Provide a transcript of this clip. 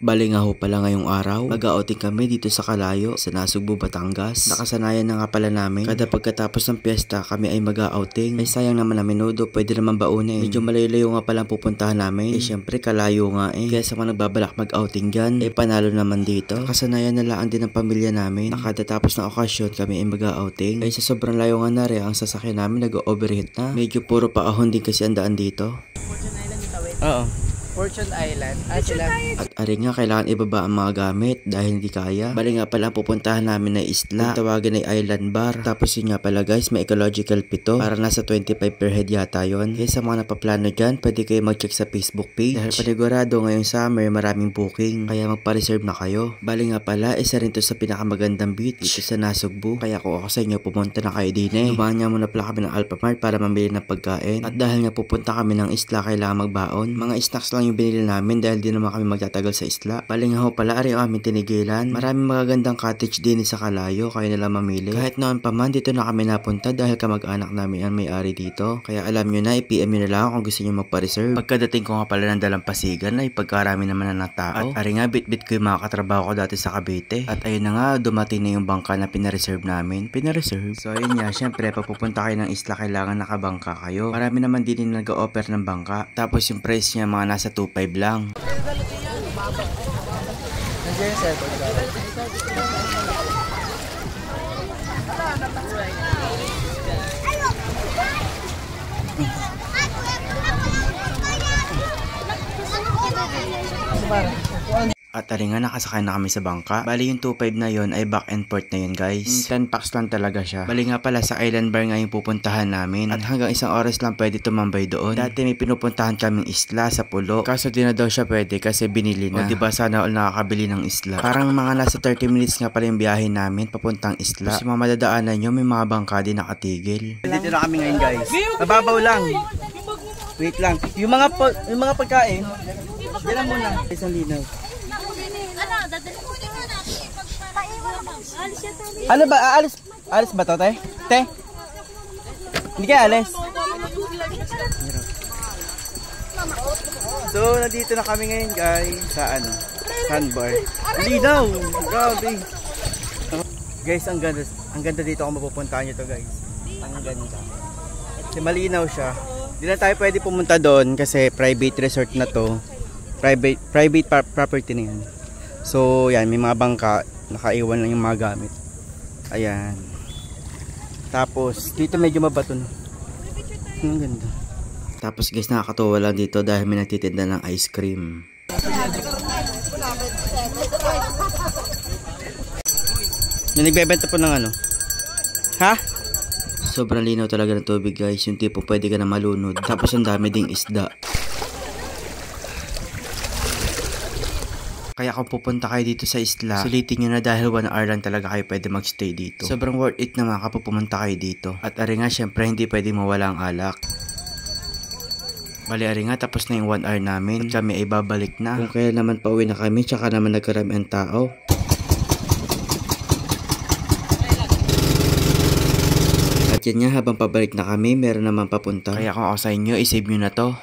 Bali nga ho pala ngayong araw, mag-outing kami dito sa Kalayo, sa Nasugbu, Batangas. Nakasanayan na nga pala namin, kada pagkatapos ng piyesta kami ay mag-outing. Ay sayang naman na menudo, pwede naman baunin. Medyo malayo nga palang pupuntahan namin. Syempre Kalayo nga Kaya sa mga nagbabalak mag-outing dyan, panalo naman dito. Nakasanayan na lang din ng pamilya namin. Nakatapos ng okasyon kami ay mag-outing. Ay sa sobrang layo nga na rin, ang sasakyan namin nag-overheat na. Medyo puro paahon din kasi ang daan dito. Fortune Island ito Oo. Fortune Island. At ari nga kailangan ibaba ang mga gamit dahil hindi kaya. Bali nga pala pupuntahan namin na isla. Ang tawagin ay Island Bar. Tapos yun nga pala guys, may ecological pito. Para nasa 25 per head yata yun. Kaya sa mga napaplano dyan, pwede kayo mag-check sa Facebook page. Dahil panigurado ngayong summer maraming booking. Kaya magpa-reserve na kayo. Bali nga pala, isa rin to sa pinakamagandang beach dito sa Nasugbu. Kaya kung ako sa inyo, pumunta na kayo din Dumaan nga muna pala kami ng Alphamart para mamili ng pagkain. At dahil nga pupunta kami ng isla, kailangan magbaon. Mga snacks lang yung binili namin dahil di naman kami magtatagal sa isla. Bali nga ho pala, ari ang aming tinigilan. Maraming magagandang cottage din sa Kalayo, kaya nila mamili. Kahit noon pa man, dito na kami napunta dahil kamag-anak namin ang may-ari dito. Kaya alam nyo na, i-PM nyo na lang kung gusto nyo magpa-reserve. Pagkadating ko nga pala ng Dalampasigan ay pagkarami naman na ng tao. At ari nga, bit-bit ko yung mga katrabaho ko dati sa Cavite. At ayun na nga, dumating na yung bangka na pinareserve namin. Pinareserve. So ayun nga, syempre, papupunta kayo ng isla, kailangan nakabangka kayo. Marami naman din yung nag-o-offer ng bangka. Tapos yung price niya mga nasa 2.5 lang. Nandiyan yung cellphone ko. At ari nga, nakasakay na kami sa bangka. Bali yung 2.5 na yon ay back and forth na yun guys. 10 packs lang talaga siya. Bali nga pala sa Island Bar nga yung pupuntahan namin. At hanggang isang oras lang pwede tumambay doon. Dati may pinupuntahan kaming isla sa Pulo. Kaso di na daw siya pwede kasi binili na. O diba sana all nakakabili ng isla. Parang mga nasa 30 minutes nga pala yung biyahe namin papuntang isla. Kasi mga madadaanan nyo, may mga bangka din nakatigil. Dito na kami ngayon guys. Mababaw lang. Wait lang. Yung mga pagkain, dala muna. Isang linaw. Ano ba? Alis ba to, te? Te? Hindi kaya alis? So, nandito na kami ngayon guys sa sandbar. Linaw! Grabe! Guys, ang ganda dito kung mapupuntahan nyo to guys. Ang ganda. Kasi malinaw siya. Hindi na tayo pwede pumunta doon kasi private resort na to. Private property na yan. So, yan, may mga bangka. Nakaiwan lang yung mga gamit. Ayan. Tapos, dito medyo mabato na. Ang ganda. Tapos guys, nakakatuwa lang dito dahil may nagtitinda ng ice cream. May nagbebenta po ng ano? Ha? Sobrang linaw talaga ng tubig guys. Yung tipo pwede ka na malunod. Tapos ang dami ding isda. Kaya kung pupunta kayo dito sa isla, sulitin nyo na dahil 1 hour lang talaga kayo pwede magstay dito. Sobrang worth it naman kapag pumunta kayo dito. At ari nga, syempre hindi pwede mawala ang alak. Bali ari nga, tapos na yung 1 hour namin. At kami ay babalik na. Kung kaya naman pauwi na kami, tsaka naman nagkarami ang tao. At yan nga, habang pabalik na kami, meron naman papunta. Kaya kung ako sa inyo, isave nyo na to.